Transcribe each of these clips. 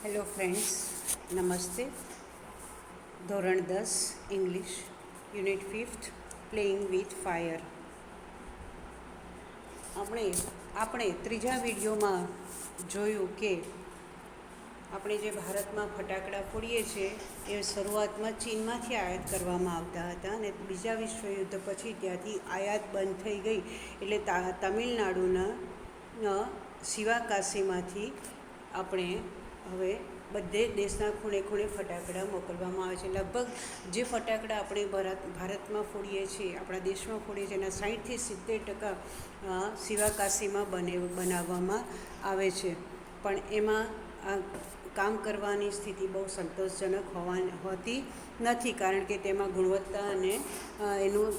Hello friends, નમસ્તે. ધોરણ 10 English unit 5th playing with fire. આપણે ત્રીજા વિડીયોમાં જોયું કે આપણે જે ભારતમાં ફટાકડા ફોડીએ છીએ એ શરૂઆતમાં ચીનમાંથી આયાત કરવામાં આવતા હતા અને બીજા વિશ્વયુદ્ધ પછી ત્યાંથી આયાત બંધ થઈ ગઈ એટલે તમિલનાડુના શિવાકાશીમાંથી આપણે હવે બધે દેશના ખૂણે ખૂણે ફટાકડા મોકલવામાં આવે છે. લગભગ જે ફટાકડા આપણે ભારતમાં ફોડીએ છીએ, આપણા દેશમાં ફોડીએ છીએ, એના 60-70% શિવાકાશીમાં બનાવવામાં આવે છે. પણ એમાં કામ કરવાની સ્થિતિ બહુ સંતોષજનક હોતી નથી, કારણ કે તેમાં ગુણવત્તા અને એનું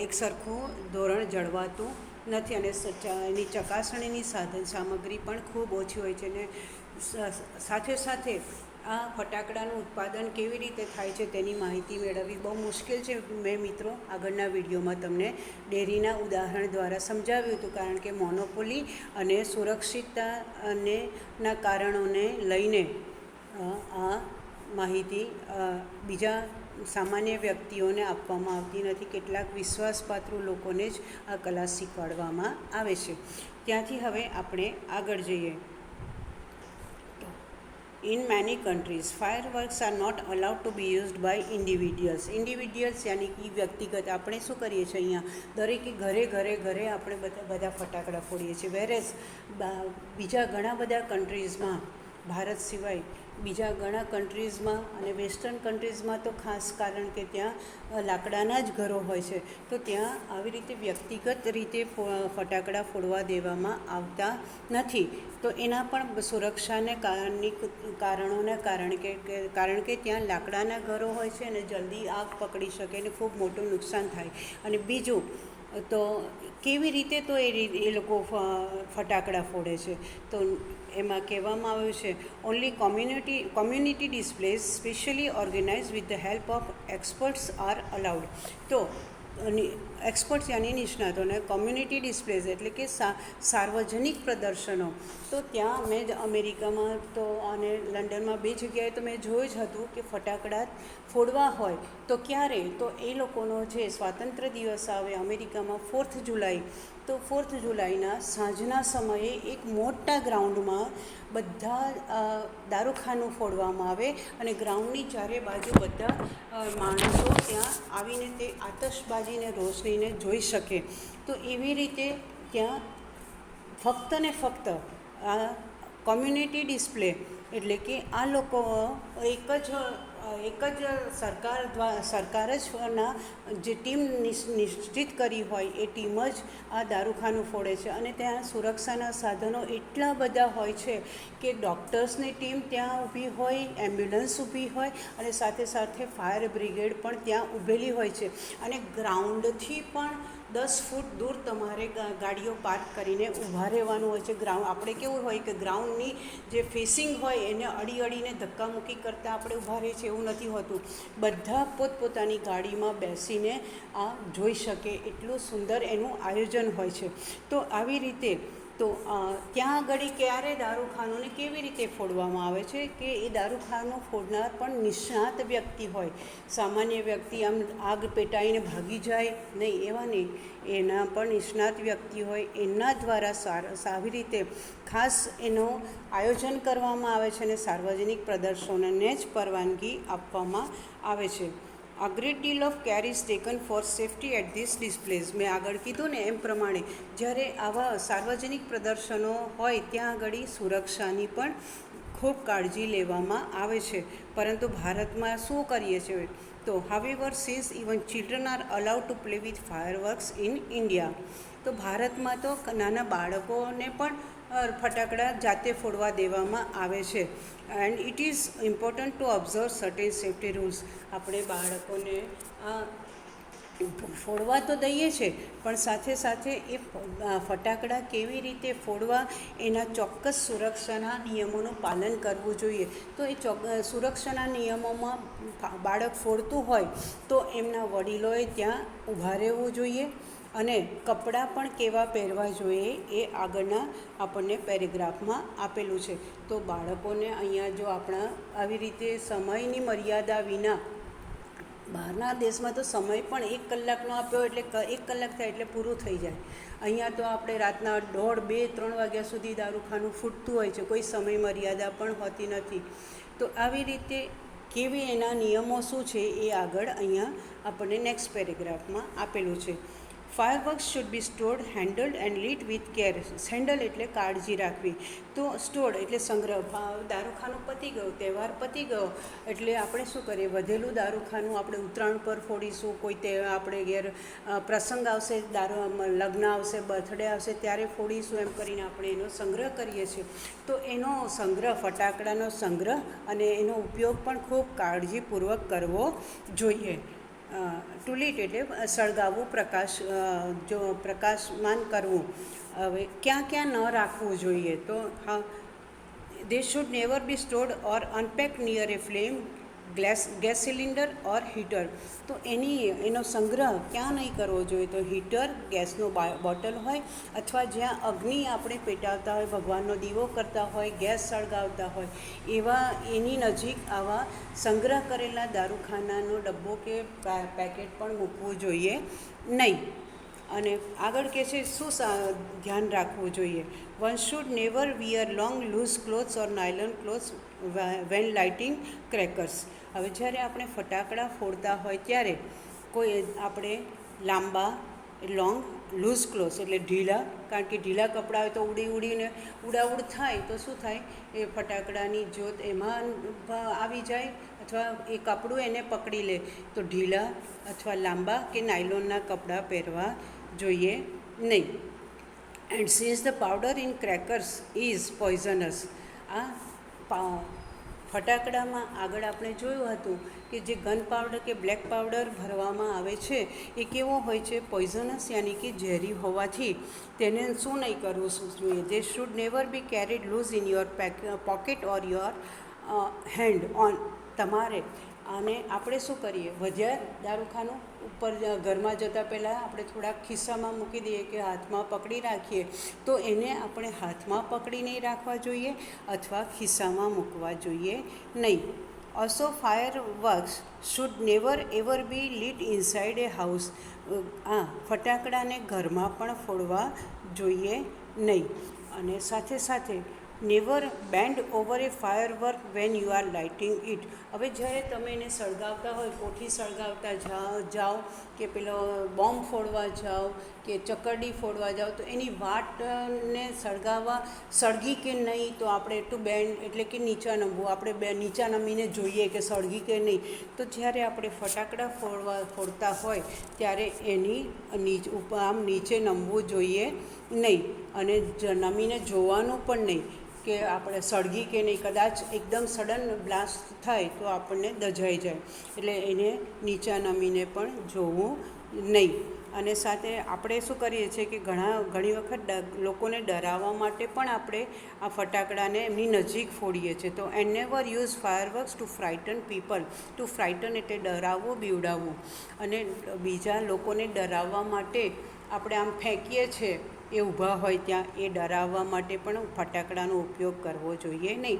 એકસરખું ધોરણ જળવાતું નથી અને એની ચકાસણીની સાધન સામગ્રી પણ ખૂબ ઓછી હોય છે. અને સાથે સાથે આ ફટાકડાનું ઉત્પાદન કેવી રીતે થાય છે તેની માહિતી મેળવવી બહુ મુશ્કેલ છે. મેં મિત્રો આગળના વિડીયોમાં તમને ડેરીના ઉદાહરણ દ્વારા સમજાવ્યું હતું, કારણ કે મોનોપોલી અને સુરક્ષિતતા ના કારણોને લઈને આ માહિતી બીજા સામાન્ય વ્યક્તિઓને આપવામાં આવતી નથી. કેટલાક વિશ્વાસપાત્ર લોકોને જ આ કલા શીખવાડવામાં આવે છે. ત્યાંથી હવે આપણે આગળ જઈએ. In many countries, fireworks are not allowed to be used by individuals. Individuals યાની કે વ્યક્તિગત. આપણે શું કરીએ છીએ અહીંયા દરેકે ઘરે આપણે બધા ફટાકડા ફોડીએ છીએ. વેરેઝ બીજા ઘણા બધા કન્ટ્રીઝમાં, ભારત સિવાય બીજા ઘણા કન્ટ્રીઝમાં અને વેસ્ટર્ન કન્ટ્રીઝમાં તો ખાસ, કારણ કે ત્યાં લાકડાના જ ઘરો હોય છે, તો ત્યાં આવી રીતે વ્યક્તિગત રીતે ફટાકડા ફોડવા દેવામાં આવતા નથી. તો એના પણ સુરક્ષાને કારણોના કારણ કે ત્યાં લાકડાના ઘરો હોય છે અને જલ્દી આગ પકડી શકે અને ખૂબ મોટું નુકસાન થાય. અને બીજું તો કેવી રીતે તો એ લોકો ફટાકડા ફોડે છે, તો એમાં કહેવામાં આવ્યું છે only community displays specially organise with the help of experts are allowed. તો એક્સપર્ટ્સ યાની નિષ્ણાતોને કોમ્યુનિટી ડિસ્પ્લેઝ એટલે કે સાર્વજનિક પ્રદર્શનો, તો ત્યાં મેં અમેરિકામાં તો અને લંડનમાં બે જગ્યાએ તો મેં જોયું જ હતું કે ફટાકડા ફોડવા હોય તો ક્યારે, તો એ લોકોનો જે સ્વાતંત્ર્ય દિવસ આવે અમેરિકામાં 4th જુલાઈ, તો 4th જુલાઈના સાંજના સમયે એક મોટા ગ્રાઉન્ડમાં બધા દારૂખાનું ફોડવામાં આવે અને ગ્રાઉન્ડની ચારે બાજુ બધા માણસો ત્યાં આવીને તે આતશબાજીને રોશનીને જોઈ શકે. તો એવી રીતે ત્યાં ફક્ત ને ફક્ત આ કોમ્યુનિટી ડિસ્પ્લે એટલે કે આ લોકો એક જ સરકાર જ ના જે ટીમ નિશ્ચિત કરી હોય એ ટીમ જ આ દારૂખાનું ફોડે છે. અને ત્યાં સુરક્ષાના સાધનો એટલા બધા હોય છે કે ડૉક્ટર્સની ટીમ ત્યાં ઊભી હોય, એમ્બ્યુલન્સ ઊભી હોય અને સાથે સાથે ફાયર બ્રિગેડ પણ ત્યાં ઊભેલી હોય છે. અને ગ્રાઉન્ડથી પણ 10 ફૂટ દૂર તમારે ગાડીઓ પાર્ક કરીને ઊભા રહેવાનું હોય છે. આપણે કેવું હોય કે ગ્રાઉન્ડની જે ફેસિંગ હોય એને અડીને ધક્કામુક્કી કરતાં આપણે ઊભા રહીએ છીએ, એવું નથી હોતું. બધા પોતપોતાની ગાડીમાં બેસીને આ જોઈ શકે એટલું સુંદર એનું આયોજન હોય છે. તો આવી રીતે તો ત્યાં આગળ ક્યારે દારૂખાનુંને કેવી રીતે ફોડવામાં આવે છે કે એ દારૂખાનું ફોડનાર પણ નિષ્ણાત વ્યક્તિ હોય. સામાન્ય વ્યક્તિ આમ આગ પેટાઈને ભાગી જાય નહીં, એવા નહીં, એના પણ નિષ્ણાત વ્યક્તિ હોય. એના દ્વારા આવી રીતે ખાસ એનું આયોજન કરવામાં આવે છે અને સાર્વજનિક પ્રદર્શનોને જ પરવાનગી આપવામાં આવે છે. A great deal of care is taken for safety at these displays. મેં આગળ કીધું ને એમ પ્રમાણે જ્યારે આવા સાર્વજનિક પ્રદર્શનો હોય ત્યાં આગળ સુરક્ષાની પણ ખૂબ કાળજી લેવામાં આવે છે. પરંતુ ભારતમાં શું કરીએ છીએ તો however says even children are allowed to play with fireworks in India. તો ભારતમાં તો નાના બાળકોને પણ ફટાકડા જાતે ફોડવા દેવામાં આવે છે. And it is important to observe certain safety rules. આપણે બાળકોને ફોડવા તો દઈએ છીએ, પણ સાથે સાથે એ ફટાકડા કેવી રીતે ફોડવા એના ચોક્કસ સુરક્ષાના નિયમોનું પાલન કરવું જોઈએ. તો એ સુરક્ષાના નિયમોમાં બાળક ફોડતું હોય તો એમના વડીલોએ ત્યાં ઊભા રહેવું જોઈએ અને કપડાં પણ કેવા પહેરવા જોઈએ એ આગળના આપણને પેરેગ્રાફમાં આપેલું છે. તો બાળકોને અહીંયા જો આપણા આવી રીતે સમયની મર્યાદા વિના, બહારના દેશમાં તો સમય પણ 1 કલાકનો આપ્યો એટલે 1 કલાક થાય એટલે પૂરું થઈ જાય. અહીંયા તો આપણે રાતના 1:30, 2, 3 વાગ્યા સુધી દારૂખાનું ફૂટતું હોય છે, કોઈ સમય મર્યાદા પણ હોતી નથી. તો આવી રીતે કેવી એના નિયમો શું છે એ આગળ અહીંયા આપણને નેક્સ્ટ પેરેગ્રાફમાં આપેલું છે. Fireworks should be stored, handled and lit with care. Handle એટલે કાળજી રાખવી, તો સ્ટોર્ડ એટલે સંગ્રહ. દારૂખાનું પતી ગયું, તહેવાર પતી ગયો એટલે આપણે શું કરીએ, વધેલું દારૂખાનું આપણે ઉત્તરાયણ પર ફોડીશું, કોઈ તે આપણે ઘેર પ્રસંગ આવશે, લગ્ન આવશે, બર્થડે આવશે ત્યારે ફોડીશું, એમ કરીને આપણે એનો સંગ્રહ કરીએ છીએ. તો એનો સંગ્રહ, ફટાકડાનો સંગ્રહ અને એનો ઉપયોગ પણ ખૂબ કાળજીપૂર્વક કરવો જોઈએ. ટુલીટ એટલે સળગાવવું, પ્રકાશમાન કરવું. હવે ક્યાં ક્યાં ન રાખવું જોઈએ, તો હા, દે should never B stored or unpacked near A flame, gas cylinder or heater. તો એનો સંગ્રહ ક્યાં નહીં કરવો જોઈએ, તો હીટર, ગેસનો બોટલ હોય અથવા જ્યાં અગ્નિ આપણે પેટાવતા હોય, ભગવાનનો દીવો કરતા હોય, ગેસ સળગાવતા હોય, એની નજીક આવા સંગ્રહ કરેલા દારૂખાનાનો ડબ્બો કે પેકેટ પણ મૂકવું જોઈએ નહીં. અને આગળ કહે છે શું ધ્યાન રાખવું જોઈએ. One should never wear long loose clothes or nylon clothes when lighting crackers. હવે જ્યારે આપણે ફટાકડા ફોડતા હોય ત્યારે આપણે લાંબા, લોંગ, લૂઝ ક્લોથ્સ એટલે ઢીલા, કારણ કે ઢીલા કપડાં હોય તો ઉડીને ઉડાઉડ થાય તો શું થાય, એ ફટાકડાની જ્યોત એમાં આવી જાય અથવા એ કપડું એને પકડી લે. તો ઢીલા અથવા લાંબા કે નાયલોનના કપડાં પહેરવા જોઈએ નહીં. And since the powder in crackers is poisonous. આ ફટાકડામાં આગળ આપણે જોયું હતું કે જે ગન પાવડર કે બ્લેક પાવડર ભરવામાં આવે છે એ કેવો હોય છે, પોઈઝનસ, યાની કે ઝેરી હોવાથી તેને શું નહીં કરવું જોઈએ. They should never be carried loose in your pocket or your hand on. તમારે અને આપણે શું કરીએ, વધ્યા દારૂખાનું ઉપર ઘરમાં જતાં પહેલાં આપણે થોડાક ખિસ્સામાં મૂકી દઈએ કે હાથમાં પકડી રાખીએ, તો એને આપણે હાથમાં પકડી નહીં રાખવા જોઈએ અથવા ખિસ્સામાં મૂકવા જોઈએ નહીં. Also fireworks should never ever be lit inside a house. ફટાકડાને ઘરમાં પણ ફોડવા જોઈએ નહીં. અને સાથે સાથે never bend over a firework when you are lighting it. હવે જ્યારે તમે એને સળગાવતા હોય, કોઠી સળગાવતા જાઓ કે પેલો બોમ્બ ફોડવા જાઓ કે ચકરડી ફોડવા જાઓ, તો એની વાટને સળગી કે નહીં, તો આપણે એટલું બેન્ડ એટલે કે નીચા નમવું, આપણે નીચા નમીને જોઈએ કે સળગી કે નહીં. તો જ્યારે આપણે ફટાકડા ફોડતા હોય ત્યારે એની આમ નીચે નમવું જોઈએ નહીં અને નમીને જોવાનું પણ નહીં કે આપણે સળગી કે નહીં. કદાચ એકદમ સડન બ્લાસ્ટ થાય તો આપણને દઝાઈ જાય, એટલે એને નીચા નમીને પણ જોવું નહીં. અને સાથે આપણે શું કરીએ છીએ કે ઘણી વખત લોકોને ડરાવવા માટે પણ આપણે આ ફટાકડાને એમની નજીક ફોડીએ છીએ. તો and never use fireworks to frighten people. To frighten એટલે ડરાવવું, બીવડાવવું. અને બીજા લોકોને ડરાવવા માટે આપણે આમ ફેંકીએ છીએ એ ઊભા હોય ત્યાં, એ ડરાવવા માટે પણ ફટાકડાનો ઉપયોગ કરવો જોઈએ નહીં.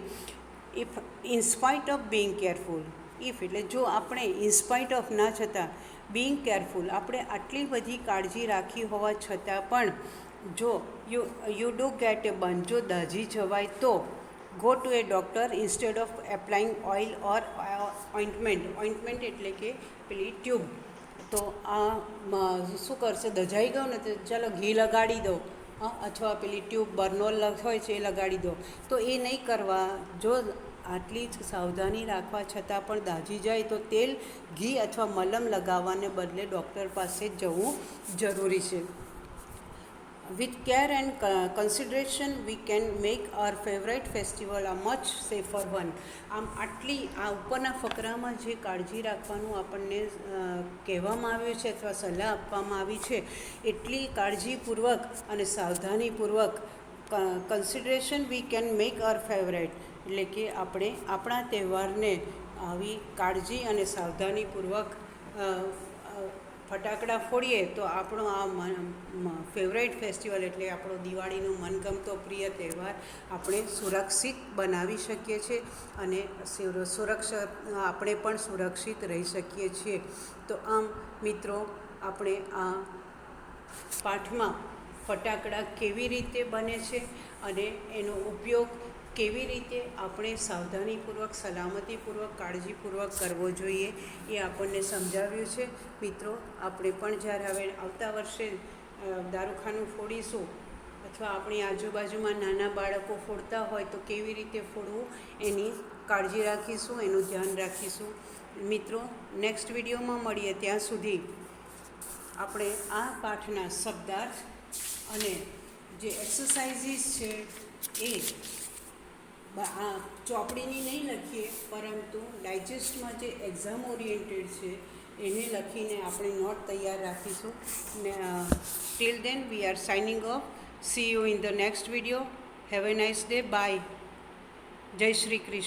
If in spite of being careful, if એટલે જો આપણે ઇન્સ્પાઇટ ઓફ ના છતાં બિંગ કેરફુલ, આપણે આટલી બધી કાળજી રાખી હોવા છતાં પણ જો you do get a burn, જો દાઝી જવાય તો go to a doctor instead of applying oil or ointment. Ointment એટલે કે પેલી ટ્યુબ. તો શું કરશે, દઝાઈ ગયો ને તો ચાલો ઘી લગાડી દો, અથવા પેલી ટ્યુબ બર્નોલ હોય છે એ લગાડી દો. તો એ નહીં કરવા. જો આટલી જ સાવધાની રાખવા છતાં પણ દાઝી જાય તો તેલ, ઘી અથવા મલમ લગાવવાને બદલે ડૉક્ટર પાસે જવું જરૂરી છે. With care and consideration we can make our favourite festival a much safer one. આમ આટલી આ ઉપરના ફકરામાં જે કાળજી રાખવાનું આપણને કહેવામાં આવ્યું છે અથવા સલાહ આપવામાં આવી છે, એટલી કાળજીપૂર્વક અને સાવધાનીપૂર્વક consideration we can make our favourite, એટલે કે આપણે આપણા તહેવારને આવી કાળજી અને સાવધાનીપૂર્વક ફટાકડા ફોડીએ તો આપણો આ ફેવરેટ ફેસ્ટિવલ એટલે આપણો દિવાળીનો મનગમતો પ્રિય તહેવાર આપણે સુરક્ષિત બનાવી શકીએ છીએ અને આપણે પણ સુરક્ષિત રહી શકીએ છીએ. તો આમ મિત્રો, આપણે આ પાઠમાં ફટાકડા કેવી રીતે બને છે અને એનો ઉપયોગ કેવી રીતે આપણે સાવધાનીપૂર્વક, સલામતીપૂર્વક, કાળજીપૂર્વક કરવો જોઈએ એ આપણને સમજાવ્યું છે. મિત્રો, આપણે પણ જ્યારે હવે આવતા વર્ષે દારૂખાનું ફોડીશું અથવા આપણી આજુબાજુમાં નાના બાળકો ફોડતા હોય તો કેવી રીતે ફોડવું એની કાળજી રાખીશું, એનું ધ્યાન રાખીશું. મિત્રો, નેક્સ્ટ વિડીયોમાં મળીએ. ત્યાં સુધી આપણે આ પાઠના શબ્દાર્થ અને જે એક્સરસાઇઝીસ છે એ આ ચોપડીની નહીં લખીએ, પરંતુ ડાયજેસ્ટમાં જે એક્ઝામ ઓરિએન્ટેડ છે એને લખીને આપણે નોટ તૈયાર રાખીશું. Till then we are signing off. See you in the next video. Have a nice day. Bye. Jai Shri Krishna.